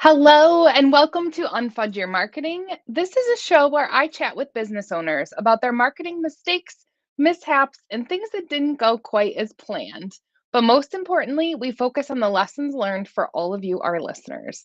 Hello, and welcome to Unfudge Your Marketing. This is a show where I chat with business owners about their marketing mistakes, mishaps, and things that didn't go quite as planned. But most importantly, we focus on the lessons learned for all of you, our listeners.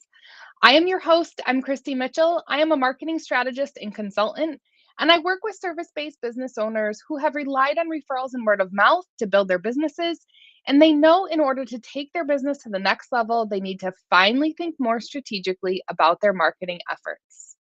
I am your host. I'm Kristi Mitchell. I am a marketing strategist and consultant, and I work with service based business owners who have relied on referrals and word of mouth to build their businesses. And they know in order to take their business to the next level, they need to finally think more strategically about their marketing efforts.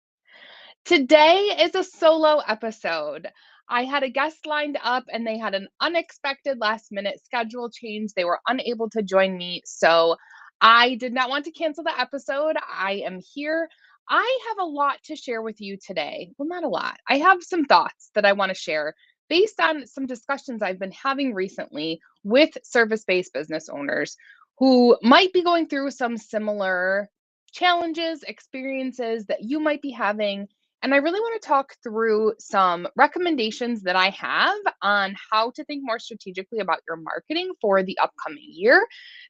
Today is a solo episode. I had a guest lined up and they had an unexpected last minute schedule change. They were unable to join me. So I did not want to cancel the episode. I am here. I have a lot to share with you today. Well, not a lot. I have some thoughts that I want to share based on some discussions I've been having recently with service based business owners who might be going through some similar challenges, experiences that you might be having, and I really want to talk through some recommendations that I have on how to think more strategically about your marketing for the upcoming year.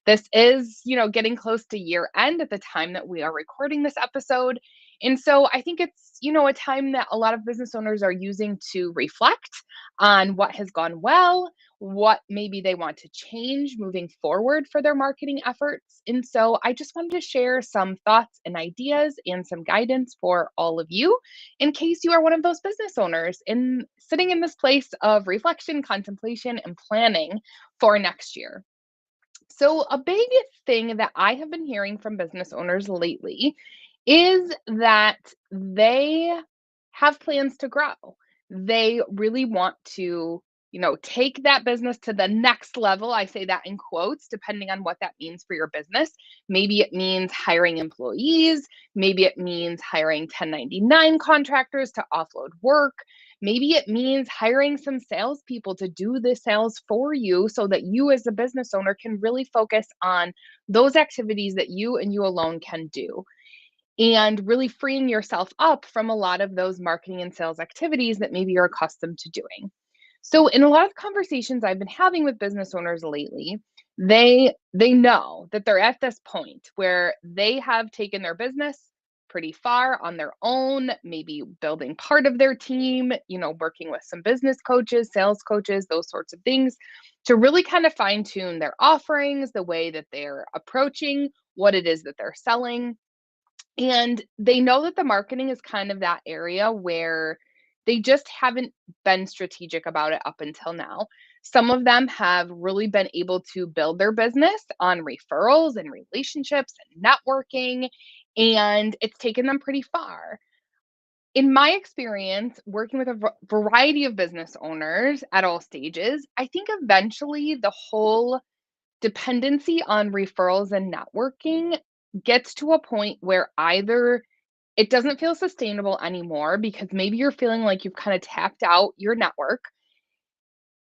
This is, getting close to year end at the time that we are recording this episode. And so I think it's, a time that a lot of business owners are using to reflect on what has gone well, what maybe they want to change moving forward for their marketing efforts. And so I just wanted to share some thoughts and ideas and some guidance for all of you in case you are one of those business owners in sitting in this place of reflection, contemplation, and planning for next year. So, a big thing that I have been hearing from business owners lately is that they have plans to grow. They really want to, take that business to the next level. I say that in quotes, depending on what that means for your business. Maybe it means hiring employees. Maybe it means hiring 1099 contractors to offload work. Maybe it means hiring some salespeople to do the sales for you so that you, as a business owner, can really focus on those activities that you and you alone can do, and really freeing yourself up from a lot of those marketing and sales activities that maybe you're accustomed to doing. So in a lot of conversations I've been having with business owners lately, they know that they're at this point where they have taken their business pretty far on their own, maybe building part of their team, working with some business coaches, sales coaches, those sorts of things to really kind of fine tune their offerings, the way that they're approaching what it is that they're selling, and they know that the marketing is kind of that area where they just haven't been strategic about it up until now. Some of them have really been able to build their business on referrals and relationships and networking, and it's taken them pretty far. In my experience, working with a variety of business owners at all stages, I think eventually the whole dependency on referrals and networking gets to a point where either it doesn't feel sustainable anymore because maybe you're feeling like you've kind of tapped out your network,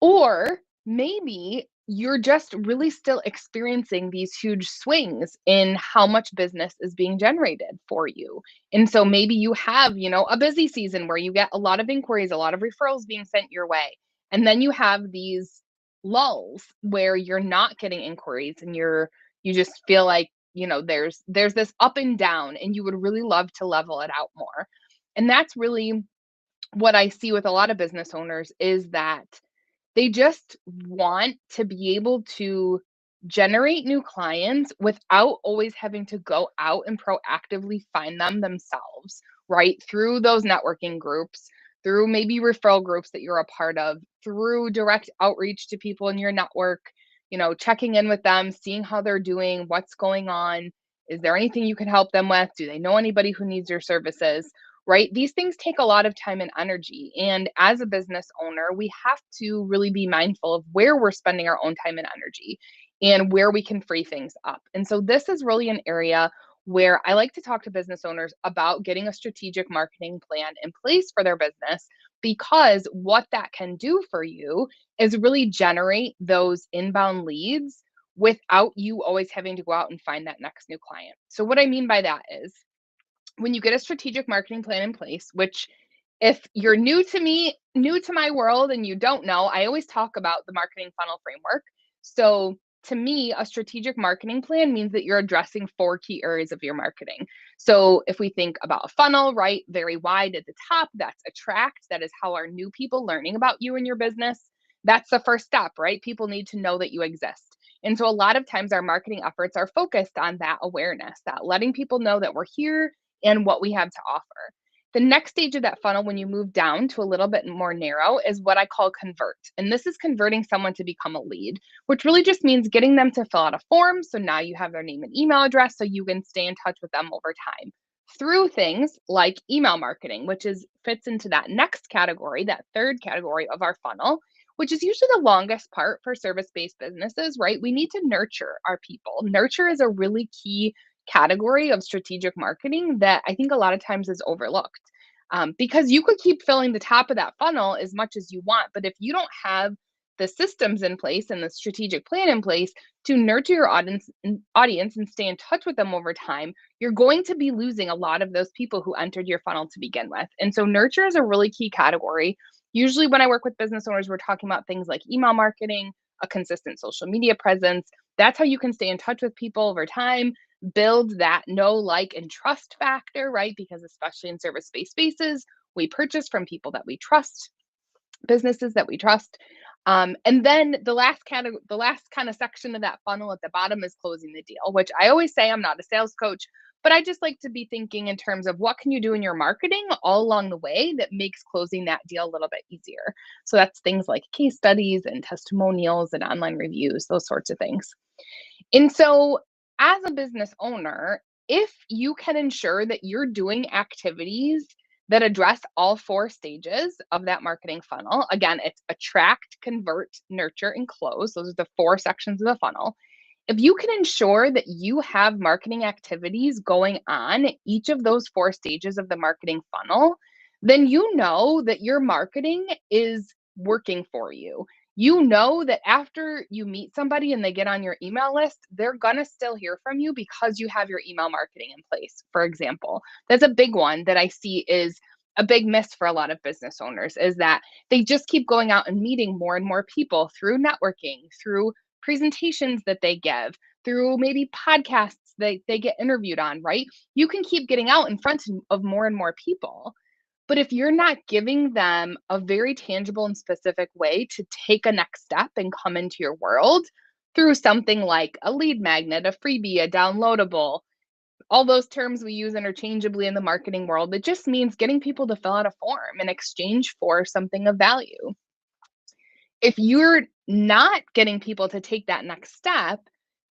or maybe you're just really still experiencing these huge swings in how much business is being generated for you. And so maybe you have, a busy season where you get a lot of inquiries, a lot of referrals being sent your way. And then you have these lulls where you're not getting inquiries and you just feel like, there's this up and down and you would really love to level it out more. And that's really what I see with a lot of business owners is that they just want to be able to generate new clients without always having to go out and proactively find them themselves, right? Through those networking groups, through maybe referral groups that you're a part of, through direct outreach to people in your network, checking in with them, seeing how they're doing, what's going on. Is there anything you can help them with? Do they know anybody who needs your services? Right? These things take a lot of time and energy. And as a business owner, we have to really be mindful of where we're spending our own time and energy and where we can free things up. And so this is really an area where I like to talk to business owners about getting a strategic marketing plan in place for their business, because what that can do for you is really generate those inbound leads without you always having to go out and find that next new client. So what I mean by that is, when you get a strategic marketing plan in place, which if you're new to me, new to my world, and you don't know, I always talk about the marketing funnel framework. So to me, a strategic marketing plan means that you're addressing 4 key areas of your marketing. So if we think about a funnel, right, very wide at the top, that's attract. That is how are new people learning about you and your business. That's the first step, right? People need to know that you exist. And so a lot of times our marketing efforts are focused on that awareness, that letting people know that we're here and what we have to offer. The next stage of that funnel, when you move down to a little bit more narrow, is what I call convert. And this is converting someone to become a lead, which really just means getting them to fill out a form. So now you have their name and email address so you can stay in touch with them over time through things like email marketing, which is fits into that next category, that third category of our funnel, which is usually the longest part for service-based businesses, right? We need to nurture our people. Nurture is a really key category of strategic marketing that I think a lot of times is overlooked. Because you could keep filling the top of that funnel as much as you want, but if you don't have the systems in place and the strategic plan in place to nurture your audience and stay in touch with them over time, you're going to be losing a lot of those people who entered your funnel to begin with. And so nurture is a really key category. Usually when I work with business owners, we're talking about things like email marketing, a consistent social media presence. That's how you can stay in touch with people over time, build that know, like, and trust factor, right? Because especially in service-based spaces, we purchase from people that we trust, businesses that we trust. And then the last kind of section of that funnel at the bottom is closing the deal, which I always say I'm not a sales coach, but I just like to be thinking in terms of what can you do in your marketing all along the way that makes closing that deal a little bit easier. So that's things like case studies and testimonials and online reviews, those sorts of things. And so, as a business owner, if you can ensure that you're doing activities that address all 4 stages of that marketing funnel, again, it's attract, convert, nurture, and close. Those are the 4 sections of the funnel. If you can ensure that you have marketing activities going on each of those 4 stages of the marketing funnel, then you know that your marketing is working for you. You know that after you meet somebody and they get on your email list, they're going to still hear from you because you have your email marketing in place, for example. That's a big one that I see is a big miss for a lot of business owners is that they just keep going out and meeting more and more people through networking, through presentations that they give, through maybe podcasts that they get interviewed on, right? You can keep getting out in front of more and more people. But if you're not giving them a very tangible and specific way to take a next step and come into your world through something like a lead magnet, a freebie, a downloadable, all those terms we use interchangeably in the marketing world, it just means getting people to fill out a form in exchange for something of value. If you're not getting people to take that next step,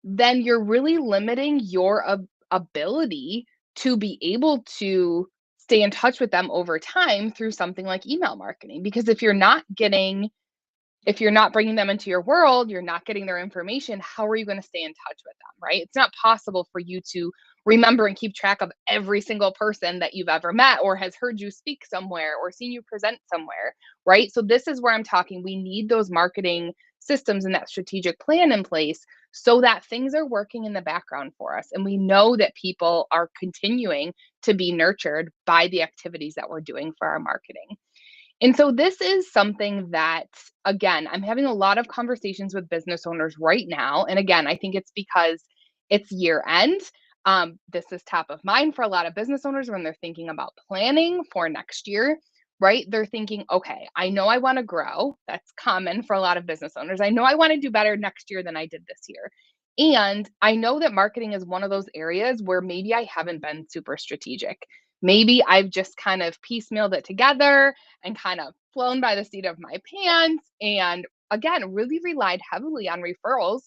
then you're really limiting your ability to be able to stay in touch with them over time through something like email marketing. Because if you're not bringing them into your world, you're not getting their information, how are you going to stay in touch with them, right? It's not possible for you to remember and keep track of every single person that you've ever met or has heard you speak somewhere or seen you present somewhere, right? So this is where I'm talking. We need those marketing systems and that strategic plan in place so that things are working in the background for us. And we know that people are continuing to be nurtured by the activities that we're doing for our marketing. And so this is something that, again, I'm having a lot of conversations with business owners right now. And again, I think it's because it's year end. This is top of mind for a lot of business owners when they're thinking about planning for next year, right? They're thinking, okay, I know I want to grow. That's common for a lot of business owners. I know I want to do better next year than I did this year. And I know that marketing is one of those areas where maybe I haven't been super strategic. Maybe I've just kind of piecemealed it together and kind of flown by the seat of my pants and again really relied heavily on referrals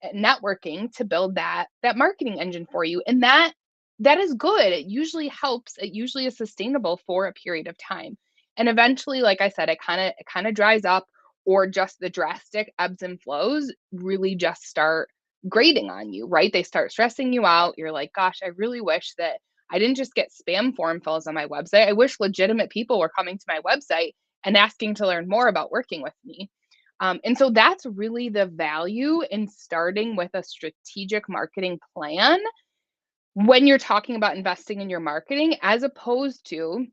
and networking to build that marketing engine for you, and that is good. It usually helps. It usually is sustainable for a period of time, and eventually, like I said, it kind of dries up, or just the drastic ebbs and flows really just start grating on you, right? They start stressing you out. You're like, gosh, I really wish that I didn't just get spam form fills on my website. I wish legitimate people were coming to my website and asking to learn more about working with me. And so that's really the value in starting with a strategic marketing plan when you're talking about investing in your marketing, as opposed to,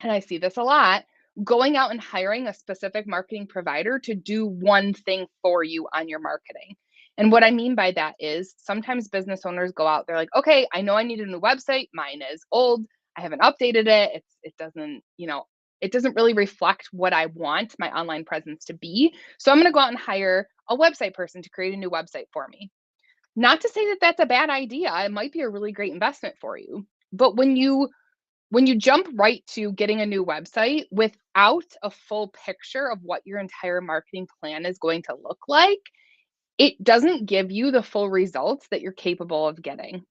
and I see this a lot, going out and hiring a specific marketing provider to do one thing for you on your marketing. And what I mean by that is sometimes business owners go out, they're like, okay, I know I need a new website. Mine is old. I haven't updated it. It doesn't, it doesn't really reflect what I want my online presence to be. So I'm going to go out and hire a website person to create a new website for me. Not to say that that's a bad idea. It might be a really great investment for you. But when you jump right to getting a new website without a full picture of what your entire marketing plan is going to look like, it doesn't give you the full results that you're capable of getting.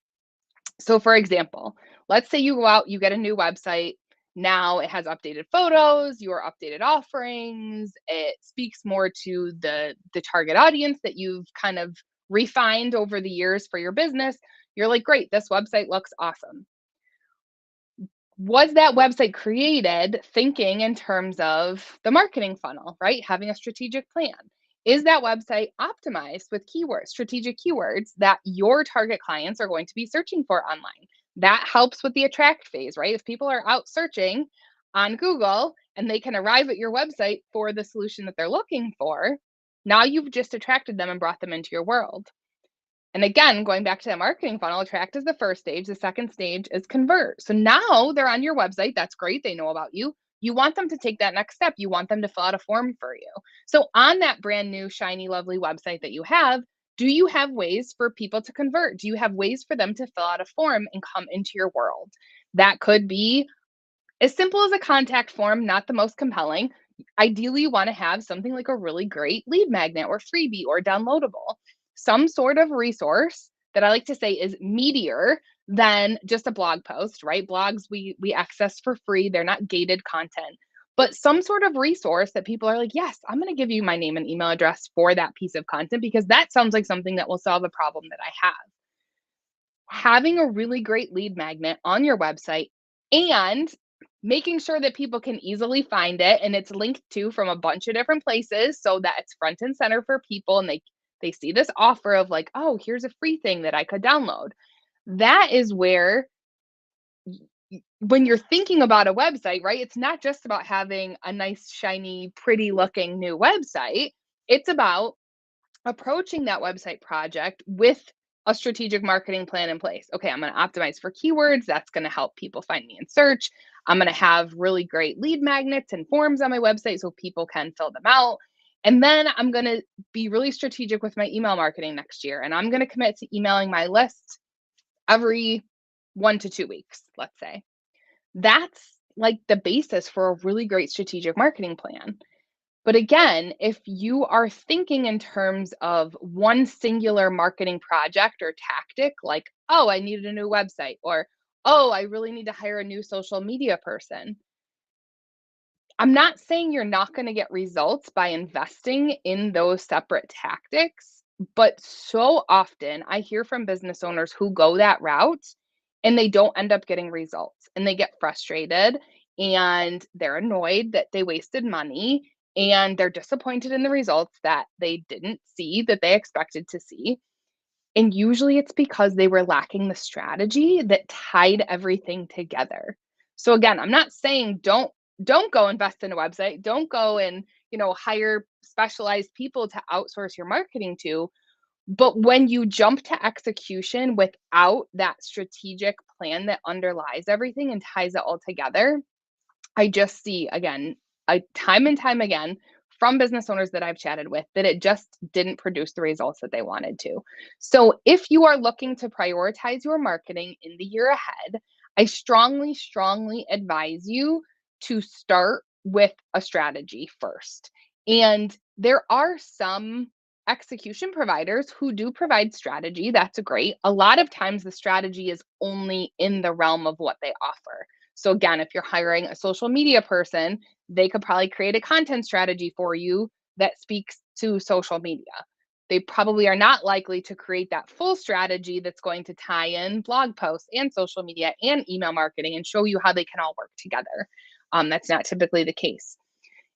So, for example, let's say you go out, you get a new website. Now it has updated photos, your updated offerings. It speaks more to the target audience that you've kind of refined over the years for your business. You're like, great, this website looks awesome. Was that website created thinking in terms of the marketing funnel, right? Having a strategic plan. Is that website optimized with keywords, strategic keywords that your target clients are going to be searching for online? That helps with the attract phase, right? If people are out searching on Google and they can arrive at your website for the solution that they're looking for, now you've just attracted them and brought them into your world. And again, going back to that marketing funnel, attract is the first stage. The second stage is convert. So now they're on your website. That's great. They know about you. You want them to take that next step. You want them to fill out a form for you. So on that brand new, shiny, lovely website that you have, do you have ways for people to convert? Do you have ways for them to fill out a form and come into your world? That could be as simple as a contact form, not the most compelling. Ideally, you want to have something like a really great lead magnet or freebie or downloadable, some sort of resource that I like to say is meatier than just a blog post, right? Blogs we access for free, they're not gated content. But some sort of resource that people are like, yes, I'm going to give you my name and email address for that piece of content because that sounds like something that will solve a problem that I have. Having a really great lead magnet on your website and making sure that people can easily find it and it's linked to from a bunch of different places so that it's front and center for people and they see this offer of like, oh, here's a free thing that I could download. That is where when you're thinking about a website, right? It's not just about having a nice, shiny, pretty looking new website. It's about approaching that website project with a strategic marketing plan in place. Okay, I'm going to optimize for keywords. That's going to help people find me in search. I'm going to have really great lead magnets and forms on my website so people can fill them out. And then I'm going to be really strategic with my email marketing next year. And I'm going to commit to emailing my list every 1 to 2 weeks, let's say. That's like the basis for a really great strategic marketing plan. But again, if you are thinking in terms of one singular marketing project or tactic, like, oh, I needed a new website, or, oh, I really need to hire a new social media person, I'm not saying you're not going to get results by investing in those separate tactics, but so often I hear from business owners who go that route and they don't end up getting results and they get frustrated and they're annoyed that they wasted money and they're disappointed in the results that they didn't see that they expected to see. And usually it's because they were lacking the strategy that tied everything together. So again, I'm not saying don't go invest in a website. Don't go and, hire specialized people to outsource your marketing to. But when you jump to execution without that strategic plan that underlies everything and ties it all together, I just see again, time and time again from business owners that I've chatted with that it just didn't produce the results that they wanted to. So if you are looking to prioritize your marketing in the year ahead, I strongly, strongly advise you to start with a strategy first. And there are some execution providers who do provide strategy. That's great. A lot of times the strategy is only in the realm of what they offer. So again, if you're hiring a social media person, they could probably create a content strategy for you that speaks to social media. They probably are not likely to create that full strategy that's going to tie in blog posts and social media and email marketing and show you how they can all work together. That's not typically the case.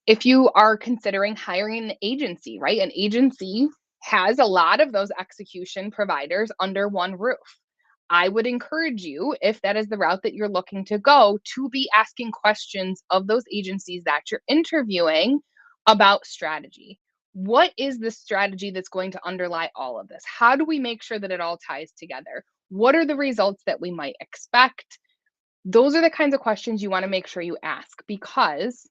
If you are considering hiring an agency, right? An agency has a lot of those execution providers under one roof. I would encourage you, if that is the route that you're looking to go, to be asking questions of those agencies that you're interviewing about strategy. what is the strategy that's going to underlie all of this? How do we make sure that it all ties together? What are the results that we might expect? Those are the kinds of questions you want to make sure you ask because,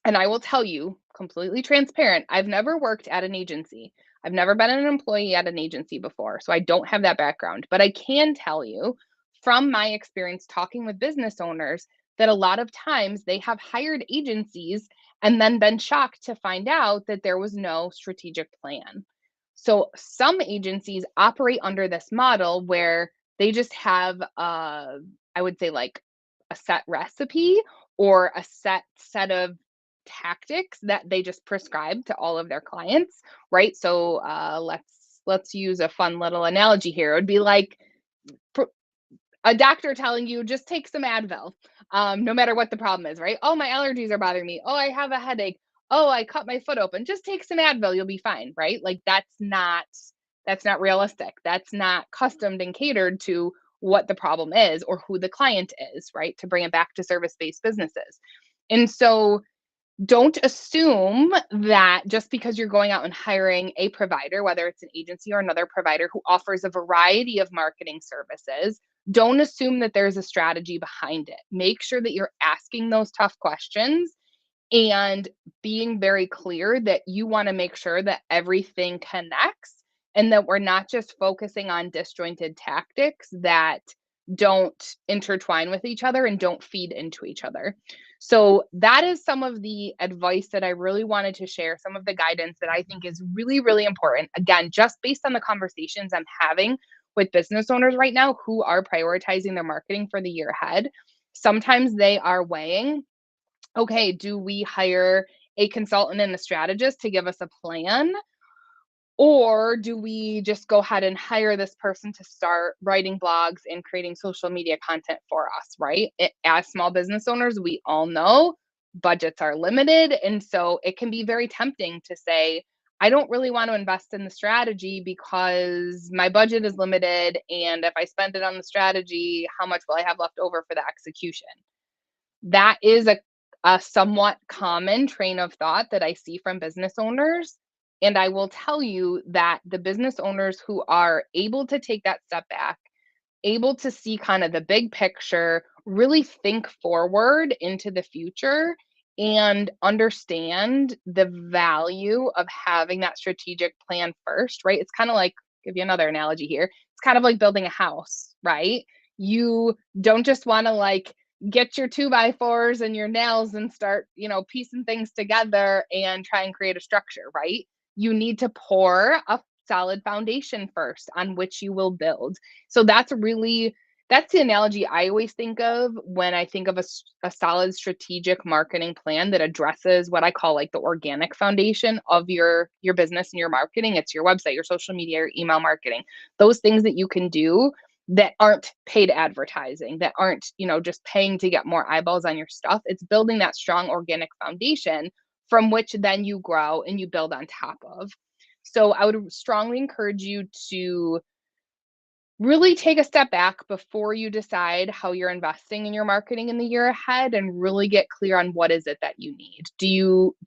and I will tell you completely transparent, I've never worked at an agency. I've never been an employee at an agency before, so I don't have that background. But I can tell you from my experience talking with business owners that a lot of times they have hired agencies and then been shocked to find out that there was no strategic plan. So some agencies operate under this model where they just have, I would say, like a set recipe or a set of tactics that they just prescribe to all of their clients, right? So let's use a fun little analogy here. It would be like a doctor telling you just take some Advil, no matter what the problem is, right? Oh, my allergies are bothering me. Oh, I have a headache. Oh, I cut my foot open. Just take some Advil, you'll be fine, right? Like that's not realistic. That's not customed and catered to what the problem is or who the client is, right? To bring it back to service-based businesses. And so don't assume that just because you're going out and hiring a provider, whether it's an agency or another provider who offers a variety of marketing services, don't assume that there's a strategy behind it. Make sure that you're asking those tough questions and being very clear that you want to make sure that everything connects and that we're not just focusing on disjointed tactics that don't intertwine with each other and don't feed into each other. So, that is some of the advice that I really wanted to share, some of the guidance that I think is really, really important. Again, just based on the conversations I'm having with business owners right now who are prioritizing their marketing for the year ahead. Sometimes they are weighing, okay, do we hire a consultant and a strategist to give us a plan? Or do we just go ahead and hire this person to start writing blogs and creating social media content for us, right? As small business owners, we all know budgets are limited. And so it can be very tempting to say, I don't really want to invest in the strategy because my budget is limited. And if I spend it on the strategy, how much will I have left over for the execution? That is a somewhat common train of thought that I see from business owners. And I will tell you that the business owners who are able to take that step back, able to see kind of the big picture, really think forward into the future and understand the value of having that strategic plan first, right? It's kind of like, give you another analogy here. It's kind of like building a house, right? You don't just want to like get your two by fours and your nails and start, piecing things together and try and create a structure, right? You need to pour a solid foundation first on which you will build. So that's the analogy I always think of when I think of a solid strategic marketing plan that addresses what I call like the organic foundation of your business and your marketing. It's your website, your social media, your email marketing, those things that you can do that aren't paid advertising, that aren't, just paying to get more eyeballs on your stuff. It's building that strong organic foundation from which then you grow and you build on top of. So I would strongly encourage you to really take a step back before you decide how you're investing in your marketing in the year ahead and really get clear on what is it that you need. Do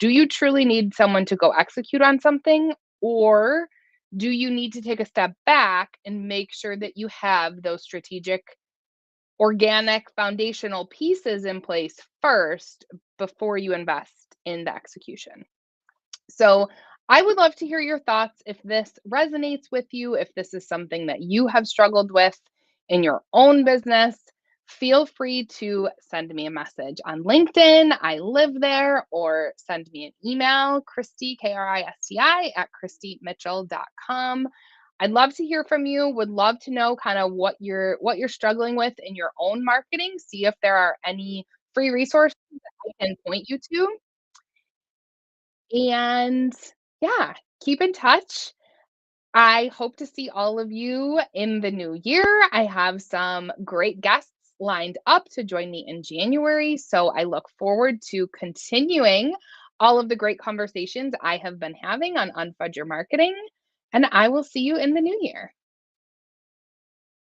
you truly need someone to go execute on something, or do you need to take a step back and make sure that you have those strategic organic foundational pieces in place first before you invest in the execution? So I would love to hear your thoughts if this resonates with you, if this is something that you have struggled with in your own business. Feel free to send me a message on LinkedIn. I live there, or send me an email, Kristi, Kristi, at kristimitchell.com. I'd love to hear from you. Would love to know kind of what you're struggling with in your own marketing. See if there are any free resources that I can point you to. And yeah, keep in touch. I hope to see all of you in the new year. I have some great guests lined up to join me in January. So I look forward to continuing all of the great conversations I have been having on Unfudge Your Marketing. And I will see you in the new year.